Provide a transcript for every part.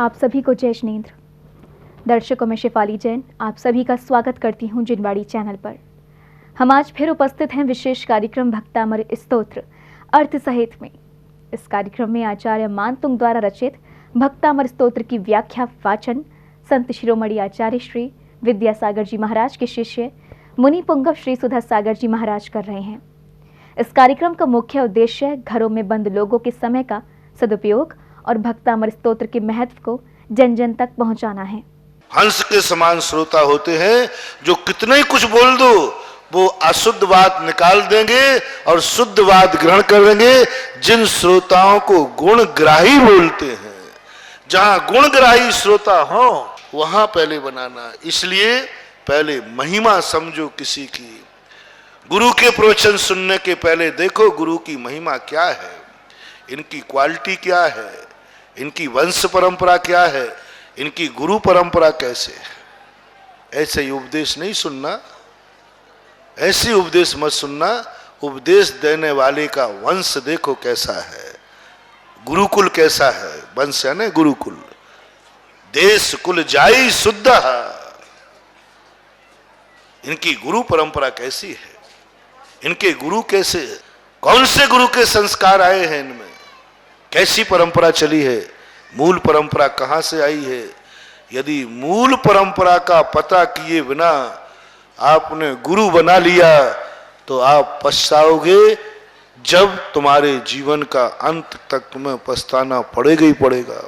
आप सभी को जय श्रीनेन्द्र। दर्शकों में शिफाली जैन आप सभी का स्वागत करती हूं जिनवाड़ी चैनल पर। हम आज फिर उपस्थित हैं विशेष कार्यक्रम भक्तामृत स्तोत्र अर्थ सहित में। इस कार्यक्रम में आचार्य मानतुंग द्वारा रचित भक्तामृत स्तोत्र की व्याख्या वाचन संत शिरोमणि आचार्य श्री विद्यासागर जी महाराज के शिष्य मुनि पुंगव श्री सुधा सागर जी महाराज कर रहे हैं। इस कार्यक्रम का मुख्य उद्देश्य घरों में बंद लोगों के समय का सदुपयोग और भक्तामृत स्तोत्र के महत्व को जन जन तक पहुंचाना है। हंस के समान श्रोता होते हैं जो कितने ही कुछ बोल दो वो अशुद्ध बात निकाल देंगे और शुद्ध बात ग्रहण कर लेंगे। जिन श्रोताओं को गुणग्राही बोलते हैं, जहां गुणग्राही श्रोता हो वहां पहले बनाना। इसलिए पहले महिमा समझो किसी की। गुरु के प्रवचन सुनने के पहले देखो गुरु की महिमा क्या है, इनकी क्वालिटी क्या है, इनकी वंश परंपरा क्या है, इनकी गुरु परंपरा कैसे है। ऐसे ही उपदेश नहीं सुनना, ऐसी उपदेश मत सुनना। उपदेश देने वाले का वंश देखो कैसा है, गुरुकुल कैसा है। वंश है ना गुरुकुल। देश कुल जाई शुद्ध, इनकी गुरु परंपरा कैसी है, इनके गुरु कैसे, कौन से गुरु के संस्कार आए हैं इनमें, कैसी परंपरा चली है, मूल परंपरा कहां से आई है। यदि मूल परंपरा का पता किए बिना आपने गुरु बना लिया तो आप पछताओगे। जब तुम्हारे जीवन का अंत तक तुम्हें पछताना पड़ेगा ही पड़ेगा।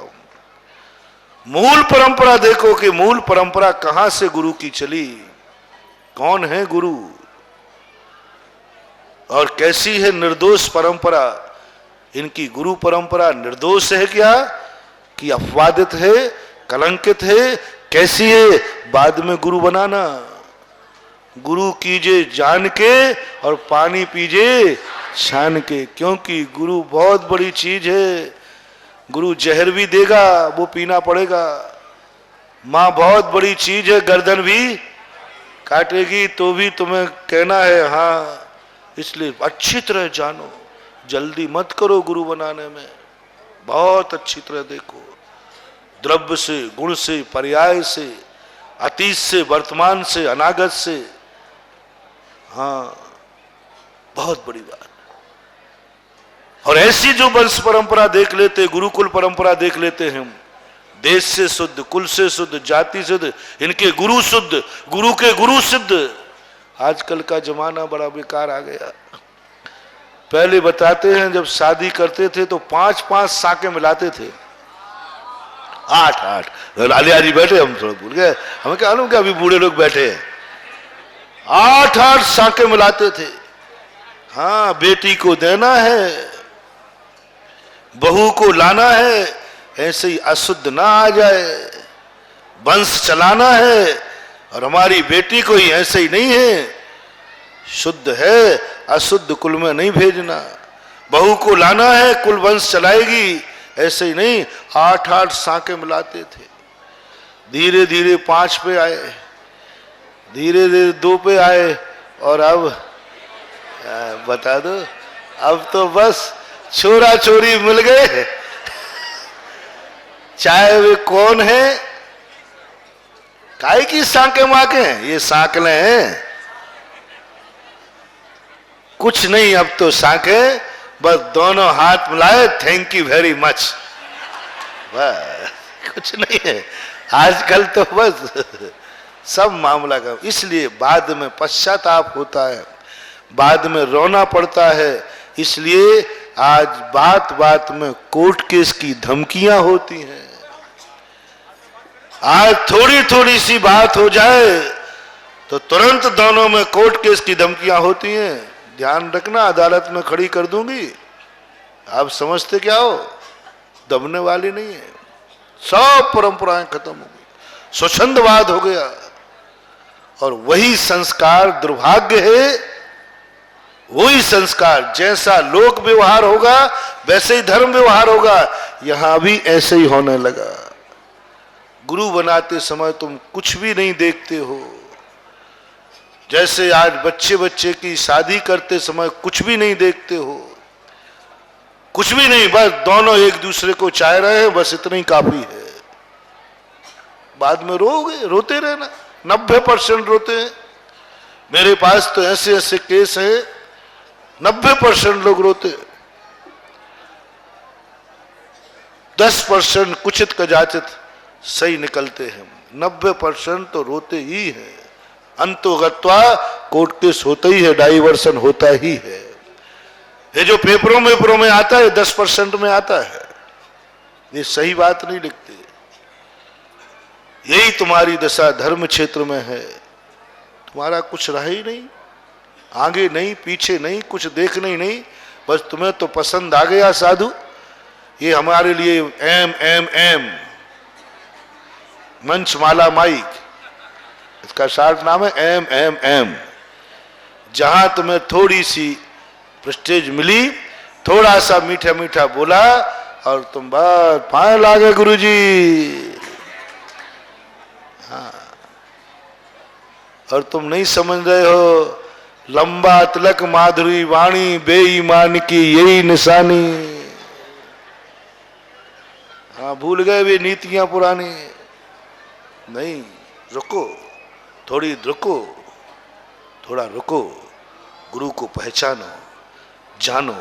मूल परंपरा देखो कि मूल परंपरा कहां से गुरु की चली, कौन है गुरु और कैसी है निर्दोष परंपरा। इनकी गुरु परंपरा निर्दोष है क्या कि अपवादित है, कलंकित है, कैसी है। बाद में गुरु बनाना। गुरु कीजिए जान के और पानी पीजिए छान के, क्योंकि गुरु बहुत बड़ी चीज है। गुरु जहर भी देगा वो पीना पड़ेगा। माँ बहुत बड़ी चीज है, गर्दन भी काटेगी तो भी तुम्हें कहना है हाँ। इसलिए अच्छी तरह जानो, जल्दी मत करो गुरु बनाने में। बहुत अच्छी तरह देखो, द्रव्य से, गुण से, पर्याय से, अतीत से, वर्तमान से, अनागत से। हाँ, बहुत बड़ी बात। और ऐसी जो वंश परंपरा देख लेते, गुरुकुल परंपरा देख लेते हैं, देश से शुद्ध, कुल से शुद्ध, जाति से शुद्ध, इनके गुरु शुद्ध, गुरु के गुरु सिद्ध। आजकल का जमाना बड़ा बेकार आ गया। पहले बताते हैं जब शादी करते थे तो 5-5 साके मिलाते थे। 8 लालिया जी बैठे, हम थोड़ा भूल गए, हमें क्या मालूम कि अभी बूढ़े लोग बैठे हैं। 8 साके मिलाते थे। हाँ, बेटी को देना है, बहू को लाना है, ऐसे ही अशुद्ध ना आ जाए। वंश चलाना है और हमारी बेटी को ही ऐसे ही नहीं है, शुद्ध है, अशुद्ध कुल में नहीं भेजना। बहू को लाना है, कुल वंश चलाएगी, ऐसे ही नहीं। 8 साके मिलाते थे। धीरे धीरे 5 पे आए, धीरे धीरे 2 पे आए और अब बता दो, अब तो बस छोरा छोरी मिल गए। चाहे वे कौन है, काहे की साके माके हैं, ये साकले हैं कुछ नहीं। अब तो साके बस दोनों हाथ मिलाए, थैंक यू वेरी मच, बस कुछ नहीं है आजकल तो बस सब मामला का। इसलिए बाद में पश्चाताप होता है, बाद में रोना पड़ता है। इसलिए आज बात बात में कोर्ट केस की धमकियां होती हैं। आज थोड़ी थोड़ी सी बात हो जाए तो तुरंत दोनों में कोर्ट केस की धमकियां होती हैं। ध्यान रखना, अदालत में खड़ी कर दूंगी। आप समझते क्या हो, दबने वाली नहीं है। सब परंपराएं खत्म हो गई, स्वच्छंदवाद हो गया। और वही संस्कार दुर्भाग्य है, वही संस्कार जैसा लोक व्यवहार होगा वैसे ही धर्म व्यवहार होगा। यहां भी ऐसे ही होने लगा। गुरु बनाते समय तुम कुछ भी नहीं देखते हो। जैसे आज बच्चे की शादी करते समय कुछ भी नहीं देखते हो, कुछ भी नहीं, बस दोनों एक दूसरे को चाह रहे हैं, बस इतना ही काफी है। बाद में रोगे, रोते रहना। 90% रोते हैं। मेरे पास तो ऐसे ऐसे केस है, 90% लोग रोते हैं। 10% कुचित कदाचित सही निकलते हैं, 90% तो रोते ही है। अंतोगत्वा कोर्ट केस होता ही है, डाइवर्सन होता ही है। ये जो पेपरों में आता है 10% में आता है, ये सही बात नहीं लिखते। यही तुम्हारी दशा धर्म क्षेत्र में है। तुम्हारा कुछ रहा ही नहीं, आगे नहीं पीछे नहीं, कुछ देखने ही नहीं। बस तुम्हें तो पसंद आ गया साधु। ये हमारे लिए एम मंचमाला माइक, इसका शार्ट नाम है एम। जहां तुम्हें थोड़ी सी प्रेस्टीज मिली, थोड़ा सा मीठा मीठा बोला और तुम बात पाए लागे गुरुजी। हाँ, और तुम नहीं समझ रहे हो, लंबा तिलक माधुरी वाणी बेईमान की यही निशानी। हाँ, भूल गए वे नीतियां पुरानी। नहीं, रुको, थोड़ी रुको, थोड़ा रुको, गुरु को पहचानो, जानो।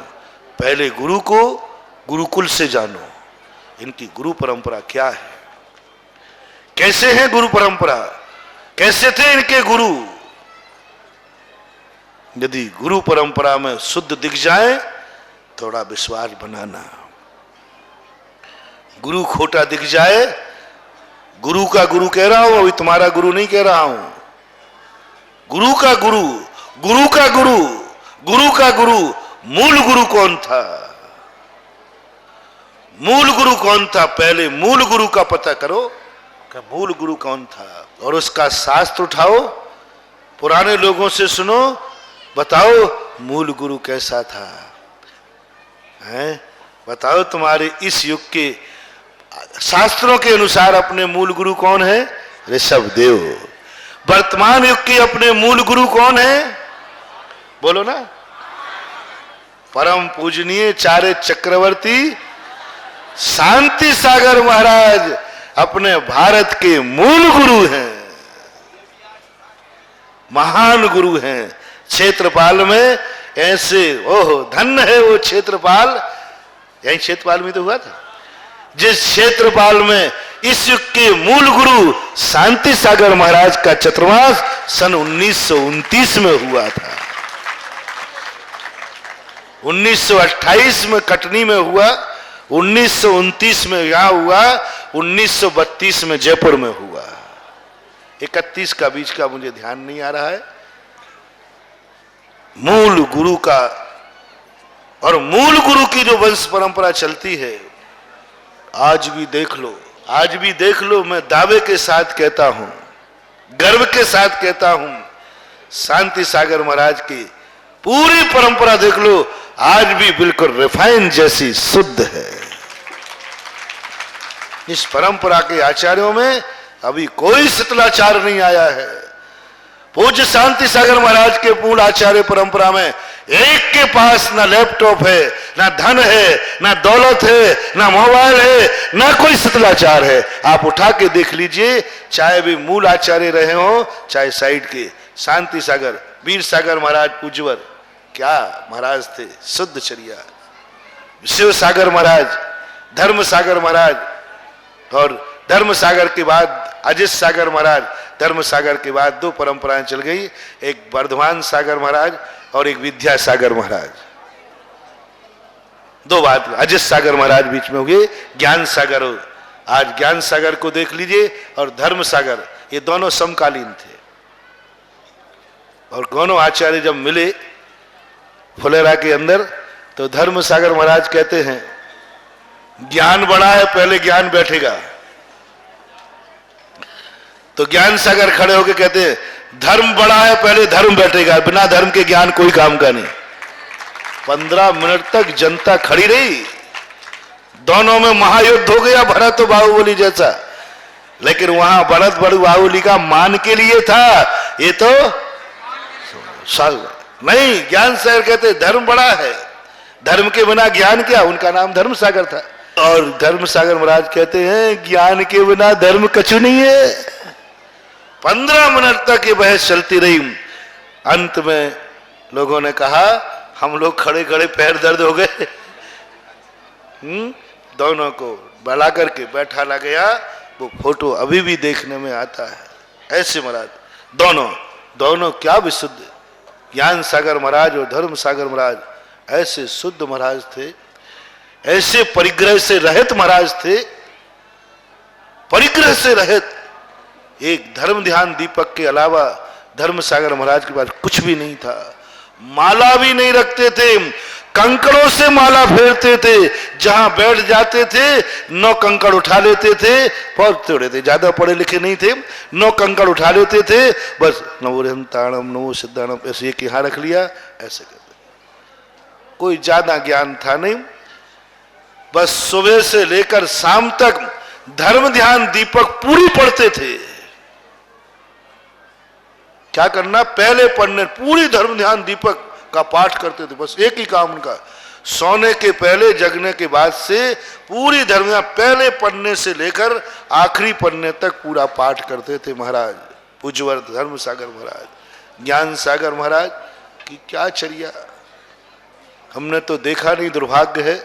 पहले गुरु को गुरुकुल से जानो, इनकी गुरु परंपरा क्या है, कैसे है गुरु परंपरा, कैसे थे इनके गुरु। यदि गुरु परंपरा में शुद्ध दिख जाए, थोड़ा विश्वास बनाना। गुरु खोटा दिख जाए, गुरु का गुरु कह रहा हूं, अभी तुम्हारा गुरु नहीं कह रहा हूं। गुरु का गुरु, गुरु का गुरु, गुरु का गुरु, मूल गुरु कौन था? मूल गुरु कौन था? पहले मूल गुरु का पता करो कि मूल गुरु कौन था, और उसका शास्त्र उठाओ, पुराने लोगों से सुनो, बताओ मूल गुरु कैसा था। हैं? बताओ तुम्हारे इस युग के शास्त्रों के अनुसार अपने मूल गुरु कौन है? ऋषभ देव। वर्तमान युग के अपने मूल गुरु कौन है? बोलो ना। परम पूजनीय चारे चक्रवर्ती शांति सागर महाराज अपने भारत के मूल गुरु हैं, महान गुरु हैं। क्षेत्रपाल में ऐसे, ओह धन्य है वो क्षेत्रपाल। यही क्षेत्रपाल में तो हुआ था, जिस क्षेत्रपाल में इस युग के मूल गुरु शांति सागर महाराज का चतुर्मास सन 1929 में हुआ था। 1928 में कटनी में हुआ, 1929 में यहां हुआ, 1932 में जयपुर में हुआ। 31 का बीच का मुझे ध्यान नहीं आ रहा है। मूल गुरु का, और मूल गुरु की जो वंश परंपरा चलती है, आज भी देख लो, आज भी देख लो। मैं दावे के साथ कहता हूं, गर्व के साथ कहता हूं, शांति सागर महाराज की पूरी परंपरा देख लो, आज भी बिल्कुल रिफाइन जैसी शुद्ध है। इस परंपरा के आचार्यों में अभी कोई शिथिलाचार नहीं आया है। पूज्य शांति सागर महाराज के पूर्ण आचार्य परंपरा में एक के पास ना लैपटॉप है, ना धन है, ना दौलत है, ना मोबाइल है, ना कोई शिथिलाचार है। आप उठा के देख लीजिए, चाहे भी मूल आचार्य रहे हो, चाहे साइड के। शांति सागर, वीर सागर महाराज पूज्यवर क्या महाराज थे, शुद्ध चर्या। शिव सागर महाराज, धर्म सागर महाराज, और धर्म सागर के बाद अजित सागर महाराज। धर्म सागर के बाद दो परंपराएं चल गई, एक वर्धमान सागर महाराज और एक विद्या सागर महाराज। दो बात, अजित सागर महाराज बीच में हो गए, ज्ञान सागर हो। आज ज्ञान सागर को देख लीजिए और धर्म सागर, ये दोनों समकालीन थे। और दोनों आचार्य जब मिले फुलेरा के अंदर, तो धर्म सागर महाराज कहते हैं, ज्ञान बड़ा है, पहले ज्ञान बैठेगा। तो ज्ञान सागर खड़े होकर कहते हैं, धर्म बड़ा है, पहले धर्म बैठेगा, बिना धर्म के ज्ञान कोई काम का नहीं। 15 मिनट तक जनता खड़ी रही, दोनों में महायुद्ध हो गया, भरत और बाहुबली जैसा। लेकिन वहां भरत बड़ू बाहुबली का मान के लिए था, ये तो नहीं। ज्ञान सागर कहते धर्म बड़ा है, धर्म के बिना ज्ञान क्या, उनका नाम धर्म सागर था। और धर्म सागर महाराज कहते हैं ज्ञान के बिना धर्म कछु नहीं है। 15 मिनट तक ये बहस चलती रही। अंत में लोगों ने कहा, हम लोग खड़े खड़े पैर दर्द हो गए। दोनों को बुला करके बैठाला गया। वो फोटो अभी भी देखने में आता है। ऐसे महाराज दोनों क्या विशुद्ध, ज्ञान सागर महाराज और धर्म सागर महाराज ऐसे शुद्ध महाराज थे, ऐसे परिग्रह से रहित महाराज थे। परिग्रह से रहित, एक धर्म ध्यान दीपक के अलावा धर्म सागर महाराज के पास कुछ भी नहीं था। माला भी नहीं रखते थे, कंकड़ों से माला फेरते थे। जहां बैठ जाते थे 9 कंकड़ उठा लेते थे। बहुत थोड़े थे, ज्यादा पढ़े लिखे नहीं थे। 9 कंकड़ उठा लेते थे, बस नमो हंताणम नमो सिद्धाणम ऐसे एक यहां रख लिया, ऐसे करते। कोई ज्यादा ज्ञान था नहीं। बस सुबह से लेकर शाम तक धर्म ध्यान दीपक पूरी पढ़ते थे। क्या करना, पहले पढ़ने पूरी धर्म ध्यान दीपक का पाठ करते थे। बस एक ही काम उनका, सोने के पहले जगने के बाद से पूरी धर्म पहले पढ़ने से लेकर आखिरी पढ़ने तक पूरा पाठ करते थे महाराज। पूज्यवर धर्म सागर महाराज, ज्ञान सागर महाराज की क्या चर्या हमने तो देखा नहीं, दुर्भाग्य है।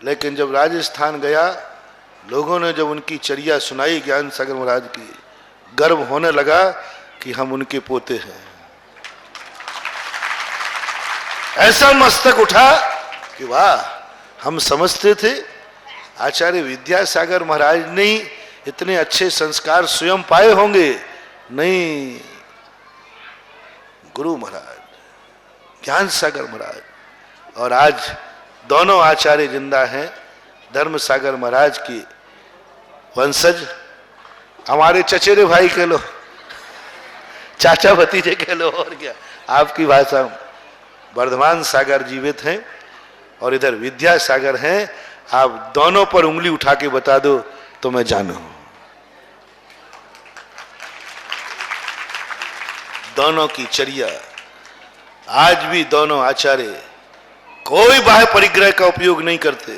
लेकिन जब राजस्थान गया, लोगों ने जब उनकी चर्या सुनाई ज्ञान सागर महाराज की, गर्व होने लगा कि हम उनके पोते हैं। ऐसा मस्तक उठा कि वाह, हम समझते थे आचार्य विद्यासागर महाराज ने इतने अच्छे संस्कार स्वयं पाए होंगे। नहीं, गुरु महाराज ज्ञान सागर महाराज। और आज दोनों आचार्य जिंदा हैं। धर्म सागर महाराज की वंशज, हमारे चचेरे भाई कह लो, चाचा भतीजे कह लो, और क्या आपकी भाषा। वर्धमान सागर जीवित हैं और इधर विद्यासागर हैं। आप दोनों पर उंगली उठा के बता दो तो मैं जानू। दोनों की चर्या, आज भी दोनों आचार्य कोई बाह्य परिग्रह का उपयोग नहीं करते।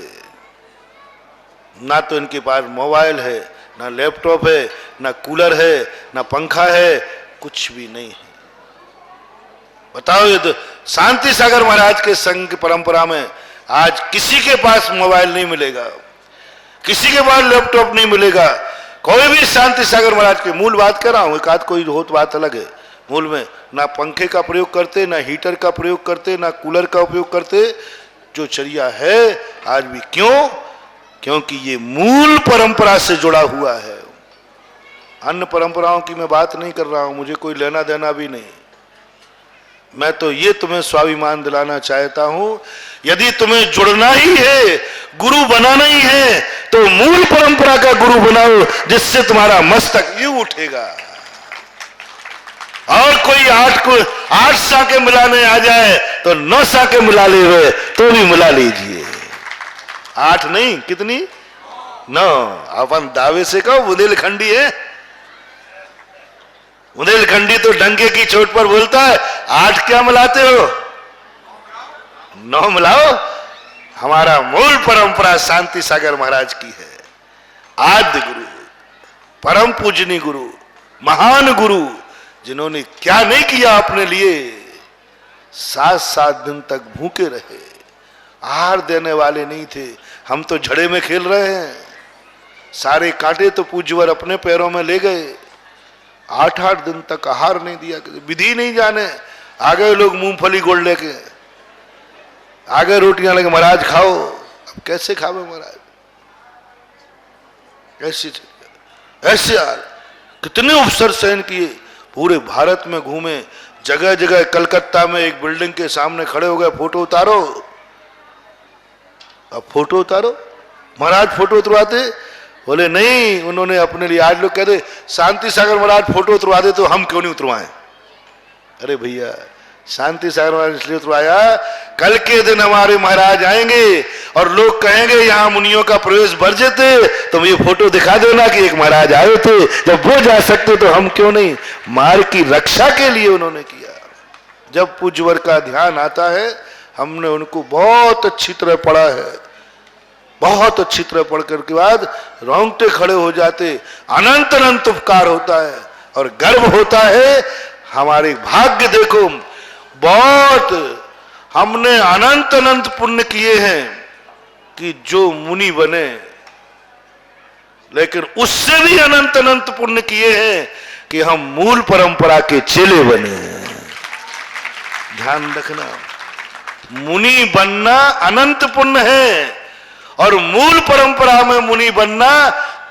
ना तो इनके पास मोबाइल है, ना लैपटॉप है, ना कूलर है, ना पंखा है, कुछ भी नहीं है। बताओ, ये तो शांति सागर महाराज के संघ की परंपरा में आज किसी के पास मोबाइल नहीं मिलेगा, किसी के पास लैपटॉप नहीं मिलेगा। कोई भी शांति सागर महाराज के, मूल बात कर रहा हूं, एक आध कोई हो तो बात अलग है। मूल में ना पंखे का प्रयोग करते, ना हीटर का प्रयोग करते, ना कूलर का उपयोग करते। जो चर्या है आज भी, क्यों? क्योंकि ये मूल परंपरा से जुड़ा हुआ है। अन्य परंपराओं की मैं बात नहीं कर रहा हूं, मुझे कोई लेना देना भी नहीं। मैं तो ये तुम्हें स्वाभिमान दिलाना चाहता हूं, यदि तुम्हें जुड़ना ही है, गुरु बनाना ही है, तो मूल परंपरा का गुरु बनाओ, जिससे तुम्हारा मस्तक यूं उठेगा। और कोई 8 साके मिलाने आ जाए तो 9 साके मिला ले हुए तो भी मिला लीजिए। 8 नहीं, कितनी? 9। अपन दावे से कहो बुंदेलखंडी है। बुंदेलखंडी तो डंके की चोट पर बोलता है, 8 क्या मिलाते हो? 9 मिलाओ। हमारा मूल परंपरा शांति सागर महाराज की है। आद्य गुरु, परम पूजनीय गुरु, महान गुरु, जिन्होंने क्या नहीं किया अपने लिए। 7 दिन तक भूखे रहे, आहार देने वाले नहीं थे। हम तो झड़े में खेल रहे हैं। सारे कांटे तो पूज्यवर अपने पैरों में ले गए। 8 दिन तक आहार नहीं दिया, विधि नहीं जाने। आ गए लोग मूंगफली गोड़ लेके, आ गए रोटियां लेके, महाराज खाओ। अब कैसे खावे महाराज? ऐसे यार कितने अवसर सहन किए, पूरे भारत में घूमे, जगह जगह। कलकत्ता में एक बिल्डिंग के सामने खड़े हो गए, फोटो उतारो। अब फोटो उतारो, महाराज फोटो उतरवाते? बोले नहीं, उन्होंने अपने लिए। आज लोग कहते शांति सागर महाराज फोटो उतरवा दे तो हम क्यों नहीं उतरवाएं? अरे भैया, शांति सागर महाराज इसलिए उतरवाया, कल के दिन हमारे महाराज आएंगे और लोग कहेंगे यहाँ मुनियों का प्रवेश वर्जित है, तुम ये फोटो दिखा देना कि एक महाराज आए थे। जब वो जा सकते तो हम क्यों नहीं? मार्ग की रक्षा के लिए उन्होंने किया। जब पूज्यवर का ध्यान आता है, हमने उनको बहुत अच्छी तरह पढ़ा है। बहुत अच्छी तरह पढ़कर के बाद रोंगटे खड़े हो जाते। अनंत अनंत उपकार होता है और गर्व होता है। हमारे भाग्य देखो, बहुत हमने अनंत अनंत पुण्य किए हैं कि जो मुनि बने, लेकिन उससे भी अनंत अनंत पुण्य किए हैं कि हम मूल परंपरा के चेले बने हैं। ध्यान रखना, मुनि बनना अनंत पुण्य है और मूल परंपरा में मुनि बनना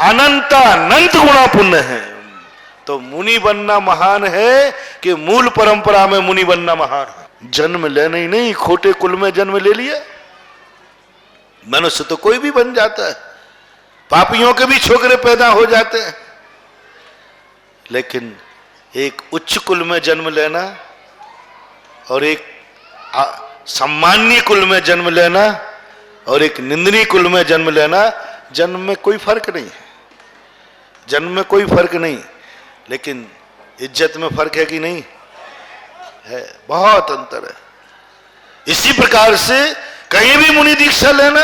अनंत गुणा पुण्य है। तो मुनि बनना महान है कि मूल परंपरा में मुनि बनना महान है। जन्म लेना ही नहीं, खोटे कुल में जन्म ले लिया। मनुष्य तो कोई भी बन जाता है, पापियों के भी छोकरे पैदा हो जाते हैं, लेकिन एक उच्च कुल में जन्म लेना और एक सम्माननीय कुल में जन्म लेना और एक निंदनीय कुल में जन्म लेना, जन्म में कोई फर्क नहीं है। जन्म में कोई फर्क नहीं, लेकिन इज्जत में फर्क है कि नहीं है? बहुत अंतर है। इसी प्रकार से कहीं भी मुनि दीक्षा लेना,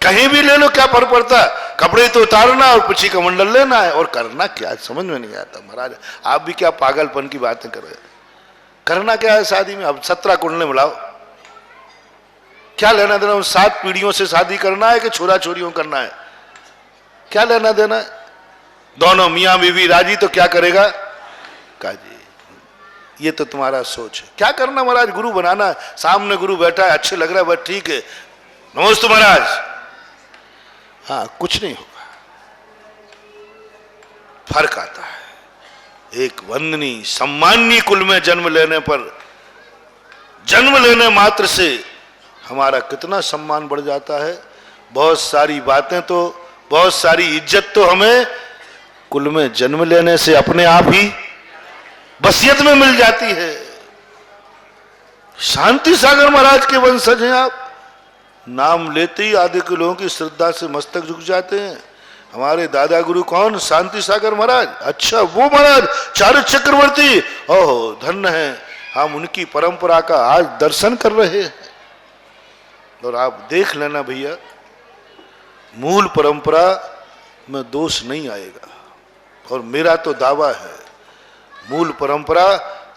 कहीं भी ले लो, क्या फर्क पड़ता? कपड़े तो उतारना और पीछे का मंडल लेना है, और करना क्या समझ में नहीं आता। महाराज आप भी क्या पागलपन की बातें कर रहे हैं? करना क्या है शादी में? अब 17 कुंडले मिलाओ, क्या लेना देना? 7 पीढ़ियों से शादी करना है कि छोरा छोरियों करना है? क्या लेना देना है? दोनों मियां बीवी राजी तो क्या करेगा काजी। ये तो तुम्हारा सोच है। क्या करना महाराज? गुरु बनाना है, सामने गुरु बैठा है, अच्छे लग रहा है, बस ठीक है, नमस्ते महाराज। हाँ, कुछ नहीं होगा, फर्क आता है। एक वंदनीय सम्माननीय कुल में जन्म लेने पर, जन्म लेने मात्र से हमारा कितना सम्मान बढ़ जाता है। बहुत सारी बातें तो, बहुत सारी इज्जत तो हमें कुल में जन्म लेने से अपने आप ही बसियत में मिल जाती है। शांति सागर महाराज के वंशज हैं आप, नाम लेते ही आधे के लोगों की श्रद्धा से मस्तक झुक जाते हैं। हमारे दादा गुरु कौन? शांति सागर महाराज। अच्छा, वो महाराज चारु चक्रवर्ती, ओहो धन्य है, हम उनकी परंपरा का आज दर्शन कर रहे हैं। और आप देख लेना भैया, मूल परंपरा में दोष नहीं आएगा। और मेरा तो दावा है, मूल परंपरा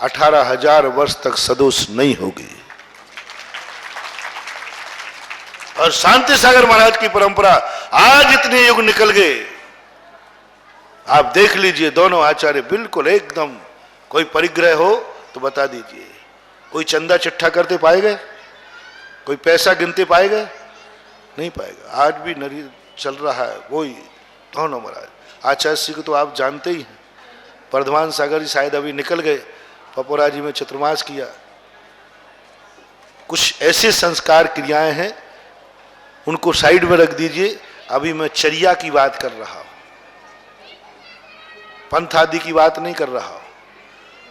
18,000 वर्ष तक सदोष नहीं होगी। और शांति सागर महाराज की परंपरा आज इतने युग निकल गए, आप देख लीजिए, दोनों आचार्य बिल्कुल एकदम। कोई परिग्रह हो तो बता दीजिए, कोई चंदा चिट्ठा करते पाए गए? कोई पैसा गिनते पाए गए? नहीं पाएगा। आज भी नरी चल रहा है वही दोनों महाराज। आचार्य श्री को तो आप जानते ही हैं। वर्धमान सागर जी शायद अभी निकल गए, पपोरा जी में चतुर्मास किया। कुछ ऐसे संस्कार क्रियाएं हैं, उनको साइड में रख दीजिए। अभी मैं चर्या की बात कर रहा हूं, पंथ आदि की बात नहीं कर रहा हूं,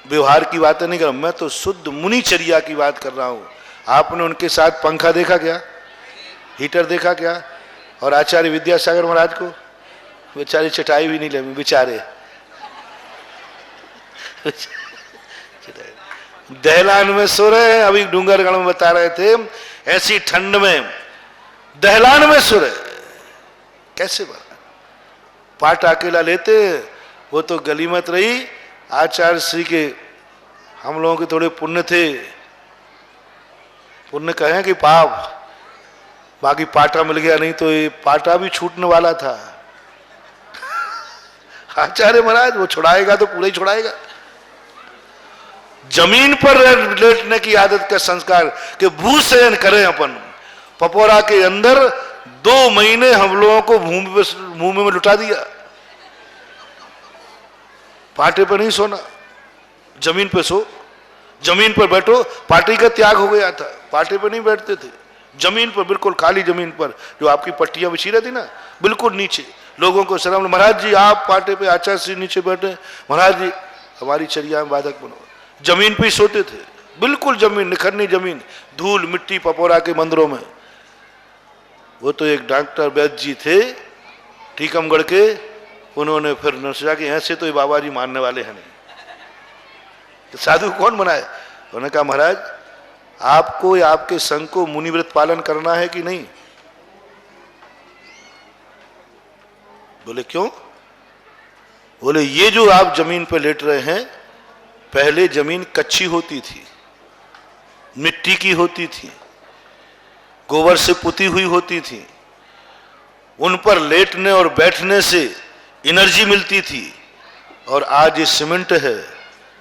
व्यवहार की बातें नहीं कर रहा हूं। मैं तो शुद्ध मुनि चर्या की बात कर रहा हूं। आपने उनके साथ पंखा देखा क्या? हीटर देखा क्या? और आचार्य विद्यासागर महाराज को बेचारे चटाई भी नहीं ले, बेचारे दहलान में सो रहे हैं। अभी डूंगरगढ़ में बता रहे थे, ऐसी ठंड में दहलान में सो रहे, कैसे बना? पाठ अकेला लेते, वो तो गलीमत रही। आचार्य श्री के, हम लोगों के थोड़े पुण्य थे, पुण्य कहें कि पाप, बाकी पाटा मिल गया, नहीं तो ये पाटा भी छूटने वाला था। आचार्य महाराज वो छुड़ाएगा तो पूरा ही छुड़ाएगा। जमीन पर लेटने की आदत का संस्कार कि भूशयन करें अपन। पपोरा के अंदर 2 महीने हम लोगों को भूमि में लुटा दिया। पाटे पर नहीं सोना, जमीन पर सो, जमीन पर बैठो। पार्टी का त्याग हो गया था, पाटे पर नहीं बैठते थे, जमीन पर, बिल्कुल खाली जमीन पर, जो आपकी पट्टियां बिछी रहती ना, बिल्कुल नीचे। लोगों को शर्म, महाराज जी आप पाटे पे, आचार्य श्री नीचे बैठे, महाराज जी हमारी चर्या में बाधक बनो। जमीन पे ही सोते थे, बिल्कुल जमीन, निखरनी जमीन, धूल मिट्टी पपोरा के मंदिरों में। वो तो एक डॉक्टर वैद्य जी थे टीकमगढ़ के, उन्होंने फिर सोचा कि ऐसे तो ये बाबा जी मानने वाले हैं नहीं, तो साधु कौन बनाए? उन्होंने कहा महाराज आपको या आपके संघ को मुनिव्रत पालन करना है कि नहीं? बोले क्यों? बोले ये जो आप जमीन पर लेट रहे हैं, पहले जमीन कच्ची होती थी, मिट्टी की होती थी, गोबर से पुती हुई होती थी, उन पर लेटने और बैठने से एनर्जी मिलती थी। और आज ये सीमेंट है,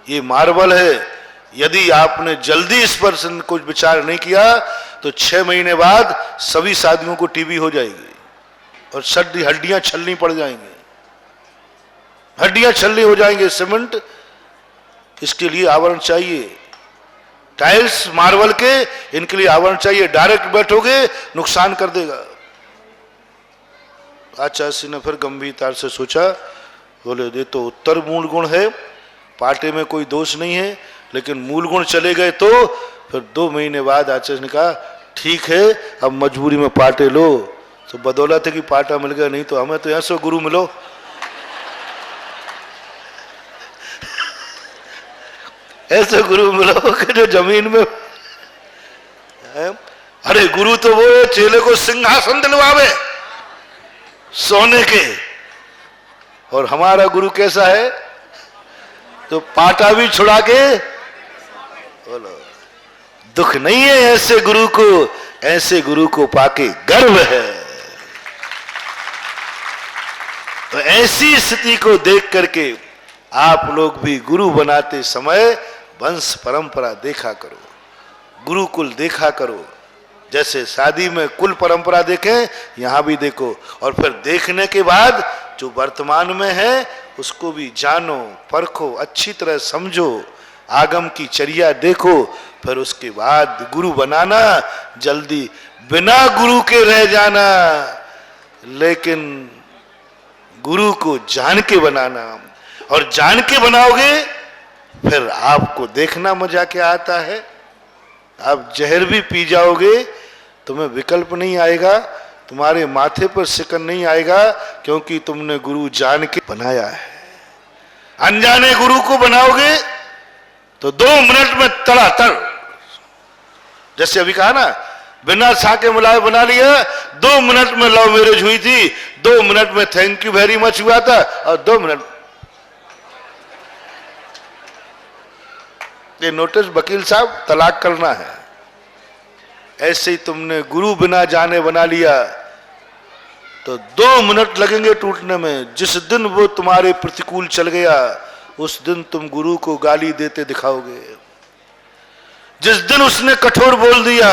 ये मार्बल है। यदि आपने जल्दी इस पर कुछ विचार नहीं किया तो 6 महीने बाद सभी शादियों को टीबी हो जाएगी और हड्डियां छलनी पड़ जाएंगी, हड्डियां छलनी हो जाएंगे। सीमेंट, इसके लिए आवरण चाहिए। टाइल्स मार्बल के, इनके लिए आवरण चाहिए। डायरेक्ट बैठोगे नुकसान कर देगा। आचार्य सिंह ने फिर गंभीरता से सोचा, बोले ये तो उत्तर मूल गुण है, पाटे में कोई दोष नहीं है, लेकिन मूल गुण चले गए तो फिर 2 महीने बाद आचार्य ने कहा ठीक है, अब मजबूरी में पाटे लो। तो बदौलत है कि पाटा मिल गया, नहीं तो हमें तो ऐसे गुरु मिलो। ऐसे गुरु मिलो कि जो जमीन में है। अरे गुरु तो वो है चेले को सिंहासन दिलवावे सोने के, और हमारा गुरु कैसा है? तो पाटा भी छुड़ा के, बोलो दुख नहीं है ऐसे गुरु को, ऐसे गुरु को पाके गर्व है। तो ऐसी स्थिति को देख करके आप लोग भी गुरु बनाते समय वंश परंपरा देखा करो, गुरुकुल देखा करो। जैसे शादी में कुल परंपरा देखें, यहां भी देखो। और फिर देखने के बाद जो वर्तमान में है उसको भी जानो, परखो, अच्छी तरह समझो, आगम की चर्या देखो। फिर उसके बाद गुरु बनाना, जल्दी बिना गुरु के रह जाना, लेकिन गुरु को जान के बनाना। और जान के बनाओगे फिर आपको देखना मजा क्या आता है। आप जहर भी पी जाओगे, तुम्हें विकल्प नहीं आएगा, तुम्हारे माथे पर शिकन नहीं आएगा, क्योंकि तुमने गुरु जान के बनाया है। अनजाने गुरु को बनाओगे तो 2 मिनट में तड़ातड़, जैसे अभी कहा ना, बिना छाके मिलाए बना लिया, 2 मिनट में लव मैरिज हुई थी, 2 मिनट में थैंक यू वेरी मच हुआ था, और 2 मिनट ये नोटिस वकील साहब तलाक करना है। ऐसे ही तुमने गुरु बिना जाने बना लिया तो 2 मिनट लगेंगे टूटने में। जिस दिन वो तुम्हारे प्रतिकूल चल गया, उस दिन तुम गुरु को गाली देते दिखाओगे। जिस दिन उसने कठोर बोल दिया,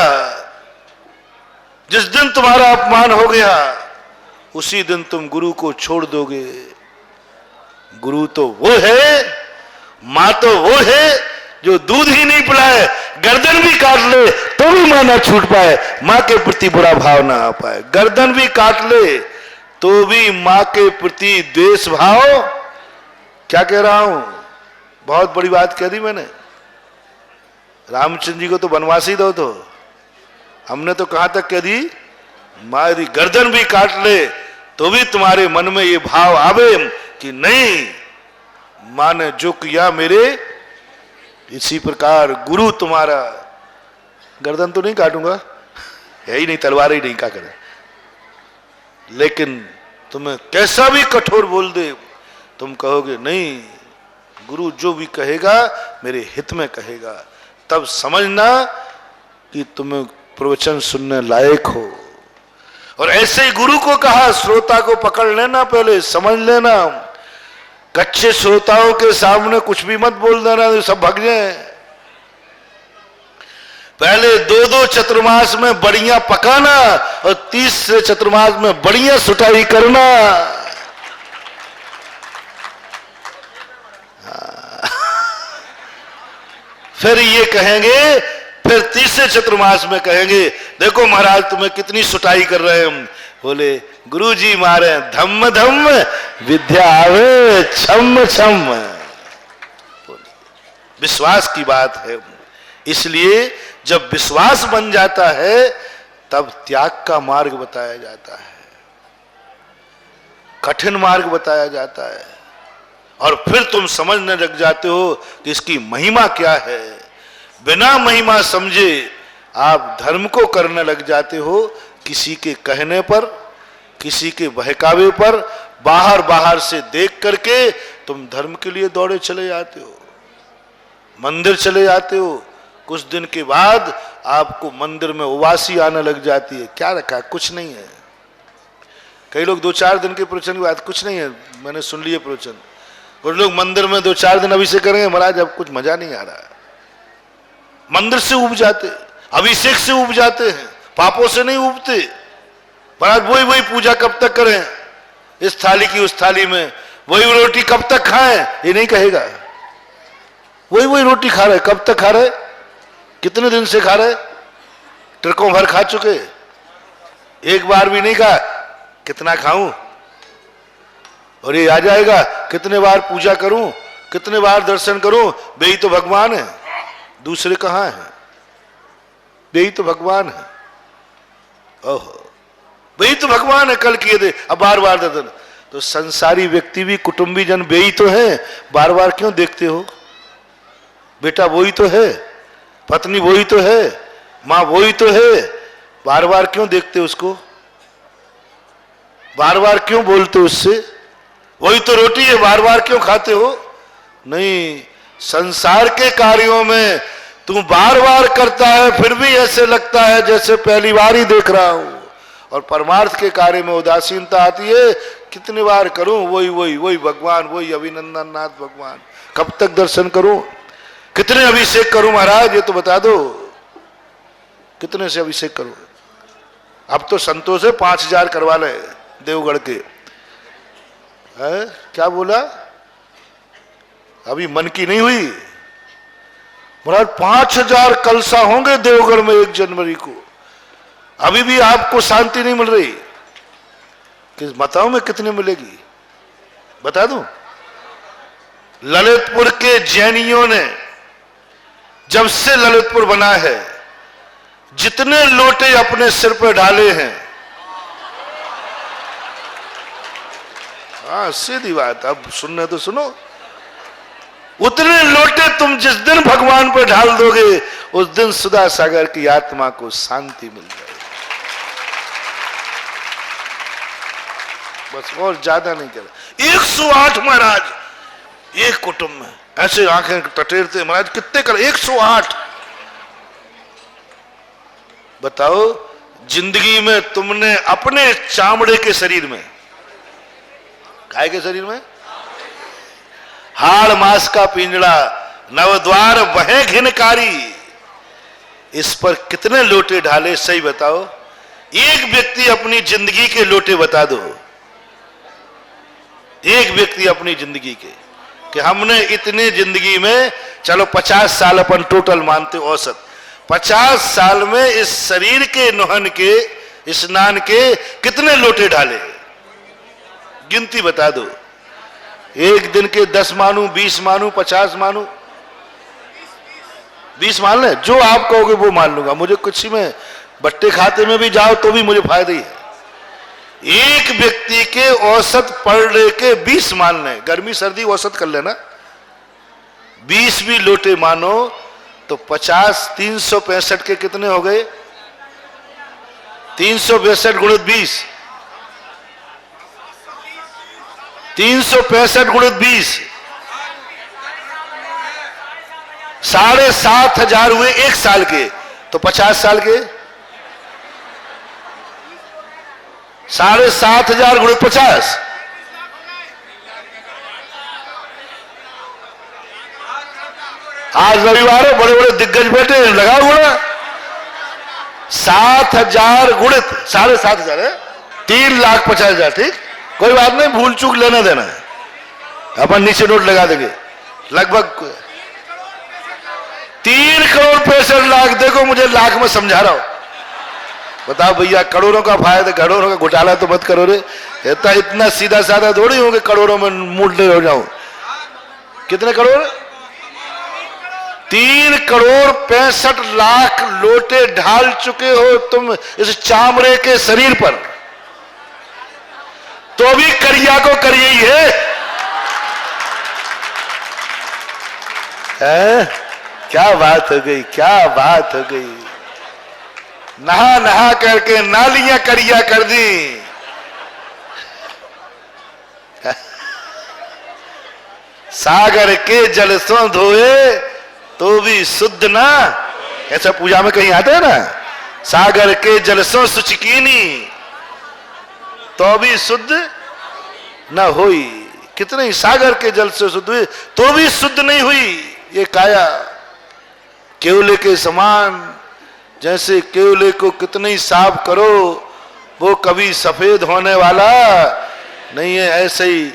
जिस दिन तुम्हारा अपमान हो गया, उसी दिन तुम गुरु को छोड़ दोगे। गुरु तो वो है, मां तो वो है जो दूध ही नहीं पिलाए, गर्दन भी काट ले तो भी मां ना छूट पाए, मां के प्रति बुरा भाव ना आ पाए। गर्दन भी काट ले तो भी मां के प्रति द्वेष भाव। क्या कह रहा हूं? बहुत बड़ी बात कह दी मैंने। रामचंद्र जी को तो वनवास ही दो, तो हमने तो कहां तक कह दी, मारी गर्दन भी काट ले तो भी तुम्हारे मन में ये भाव आवे कि नहीं, मां ने जो किया मेरे, इसी प्रकार गुरु तुम्हारा। गर्दन तो नहीं काटूंगा, है ही नहीं, तलवार ही नहीं, क्या करें। लेकिन तुम्हें कैसा भी कठोर बोल दे, तुम कहोगे नहीं, गुरु जो भी कहेगा मेरे हित में कहेगा। तब समझना कि तुम्हें प्रवचन सुनने लायक हो। और ऐसे ही गुरु को कहा, श्रोता को पकड़ लेना, पहले समझ लेना। कच्चे श्रोताओं के सामने कुछ भी मत बोल देना, सब भाग जाए। पहले 2-2 चतुर्मास में बढ़िया पकाना और 30 चतुर्मास में बढ़िया सुटाई करना। फिर ये कहेंगे, फिर 30 चतुर्मास में कहेंगे, देखो महाराज तुम्हें कितनी सुटाई कर रहे हैं। बोले गुरुजी मारे धम्म धम्म विद्या आवे छम छम। विश्वास की बात है। इसलिए जब विश्वास बन जाता है तब त्याग का मार्ग बताया जाता है, कठिन मार्ग बताया जाता है। और फिर तुम समझने लग जाते हो कि इसकी महिमा क्या है। बिना महिमा समझे आप धर्म को करने लग जाते हो, किसी के कहने पर, किसी के बहकावे पर, बाहर बाहर से देख करके तुम धर्म के लिए दौड़े चले जाते हो, मंदिर चले जाते हो। कुछ दिन के बाद आपको मंदिर में उबासी आने लग जाती है। क्या रखा है? कुछ नहीं है। कई लोग 2-4 दिन के प्रवचन की बात, कुछ नहीं है, मैंने सुन लिए प्रवचन। कुछ लोग मंदिर में 2-4 दिन अभिषेक करेंगे, महाराज अब कुछ मजा नहीं आ रहा है। मंदिर से उब जाते, अभिषेक से उब जाते हैं, पापों से नहीं उबते। महाराज वही वही पूजा कब तक करें, इस थाली की उस थाली में, वही रोटी कब तक खाएं, ये नहीं कहेगा। वही वही रोटी खा रहे, कब तक खा रहे, कितने दिन से खा रहे, ट्रकों भर खा चुके, एक बार भी नहीं कहा कितना खाऊं, और ये आ जाएगा कितने बार पूजा करूं, कितने बार दर्शन करूं। वे ही तो भगवान है, दूसरे कहां है? वे ही तो भगवान है। ओहो, वे ही तो भगवान है, कल किए थे, अब बार बार दर्शन। तो संसारी व्यक्ति भी, कुटुंबी जन वे ही तो है, बार बार क्यों देखते हो? बेटा वही तो है, पत्नी वही तो है, मां वही तो है, बार बार क्यों देखते उसको, बार बार क्यों बोलते उससे? वही तो रोटी है, बार बार क्यों खाते हो? नहीं, संसार के कार्यों में तू बार बार करता है, फिर भी ऐसे लगता है जैसे पहली बार ही देख रहा हूं। और परमार्थ के कार्य में उदासीनता आती है, कितने बार करूं, वही वही वही भगवान, वही अभिनंदन नाथ भगवान, कब तक दर्शन करूं, कितने अभिषेक करूं महाराज, ये तो बता दो, कितने से अभिषेक करूं? अब तो संतों से 5000 करवा ले, देवगढ़ के है? क्या बोला? अभी मन की नहीं हुई महाराज, 5000 कलसा होंगे देवगढ़ में 1 जनवरी को। अभी भी आपको शांति नहीं मिल रही? किस बताओ में कितनी मिलेगी, बता दूं? ललितपुर के जैनियों ने जब से ललितपुर बना है, जितने लोटे अपने सिर पर ढाले हैं, हाँ सीधी बात, अब सुनने तो सुनो, उतने लोटे तुम जिस दिन भगवान पर ढाल दोगे, उस दिन सुधा सागर की आत्मा को शांति मिल जाएगी। बस, और ज्यादा नहीं कर। 108 महाराज एक कुटुंब में, ऐसे आंखें टटेरते महाराज, कितने कर? 108। बताओ, जिंदगी में तुमने अपने चामड़े के शरीर में, काय के शरीर में, हाड़ मांस का पिंजड़ा, नवद्वार वह घिनकारी, इस पर कितने लोटे ढाले? सही बताओ, एक व्यक्ति अपनी जिंदगी के लोटे बता दो, एक व्यक्ति अपनी जिंदगी के, कि हमने इतने जिंदगी में, चलो 50 साल अपन टोटल मानते औसत, 50 साल में इस शरीर के नुहन के, स्नान के कितने लोटे ढाले? गिनती बता दो। एक दिन के 10 मानू, 20 मानू, 50 मानू? 20 मान ले, जो आप कहोगे वो मान लूंगा। मुझे कुछ में बट्टे खाते में भी जाओ तो भी मुझे फायदा ही है। एक व्यक्ति के औसत पर डे के 20 मान लें, गर्मी सर्दी औसत कर लेना, 20 भी लोटे मानो तो 50, 365 के कितने हो गए? 362 गुणित 20, 365 गुणित 20, 7,500 हुए एक साल के, तो 50 साल के 7,500 गुणित 50, आज रविवार है, बड़े बड़े दिग्गज बैठे हैं, लगा हुआ 7,000 गुणित 7,500 है, 3,50,000। ठीक, कोई बात नहीं, भूल चूक लेना देना है, अपन नीचे नोट लगा देंगे। लगभग 3,65,00,000। देखो मुझे लाख में समझा रहा हूं, बताओ भैया, करोड़ों का फायदा, करोड़ों का घोटाला तो मत करो रे। इतना सीधा साधा थोड़ी हो कि करोड़ों में मूड हो जाऊं। कितने करोड़? 3,65,00,000 लोटे ढाल चुके हो तुम इस चामड़े के शरीर पर, तो भी करिया को करिए ही है? क्या बात हो गई, क्या बात हो गई। नहा नहा करके नालियां करिया कर दी। सागर के जल सो धोए तो भी शुद्ध ना, ऐसा पूजा में कहीं आता है ना, सागर के जल सो सुचकीनी तो भी शुद्ध न हुई। कितने ही सागर के जल से शुद्ध हुई तो भी शुद्ध नहीं हुई ये काया। केवले के समान, जैसे केवले को कितने ही साफ करो वो कभी सफेद होने वाला नहीं है, ऐसे ही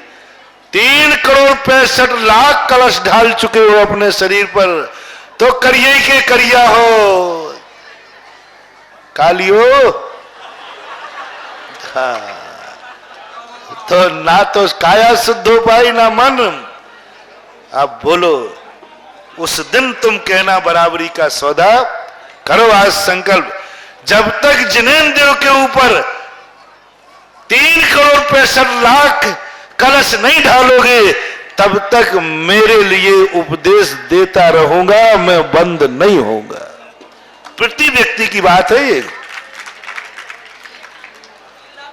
3,65,00,000 कलश ढाल चुके हो अपने शरीर पर, तो करिए के करिया हो कालियो। हाँ, तो ना तो काया शुद्ध हो पाई ना मन। अब बोलो, उस दिन तुम कहना बराबरी का सौदा करो आज संकल्प, जब तक जिनेंद्र के ऊपर 3,65,00,000 कलश नहीं ढालोगे तब तक मेरे लिए उपदेश देता रहूंगा, मैं बंद नहीं होऊंगा। प्रति व्यक्ति की बात है ये।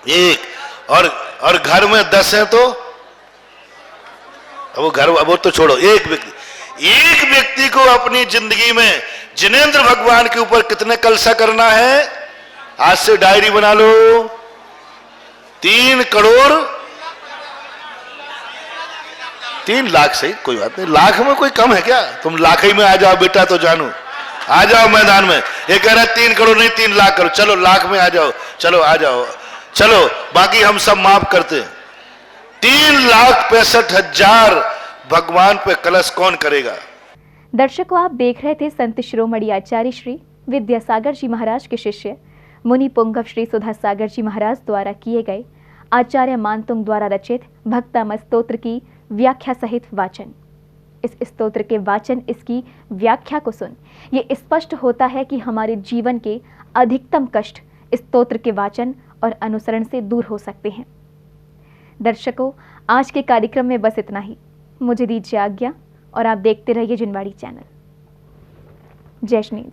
एक और घर में 10 है तो वो घर, वो तो छोड़ो, एक व्यक्ति को अपनी जिंदगी में जिनेंद्र भगवान के ऊपर कितने कलशा करना है, आज से डायरी बना लो। 3 करोड़ 3 लाख सही, कोई बात नहीं, लाख में कोई कम है क्या? तुम लाख ही में आ जाओ बेटा तो जानू, आ जाओ मैदान में। ये कह रहा है 3 करोड़ नहीं 3 लाख करो, चलो लाख में आ जाओ, चलो आ जाओ, चलो बाकी हम सब माफ करते हैं। 3,65,000 भगवान पे कलश कौन करेगा? दर्शकों, आप देख रहे थे संत शिरोमणि आचार्य श्री विद्यासागर जी महाराज के शिष्य मुनि पुंगव श्री सुधा सागर जी महाराज द्वारा किए गए आचार्य मानतुंग द्वारा रचित भक्तामृत स्तोत्र की व्याख्या सहित वाचन। इस स्तोत्र के वाचन, इसकी व्याख्या को सुन ये स्पष्ट होता है कि हमारे जीवन के अधिकतम कष्ट स्तोत्र के वाचन और अनुसरण से दूर हो सकते हैं। दर्शकों, आज के कार्यक्रम में बस इतना ही। मुझे दीजिए आज्ञा और आप देखते रहिए जिनवाड़ी चैनल। जय श्री।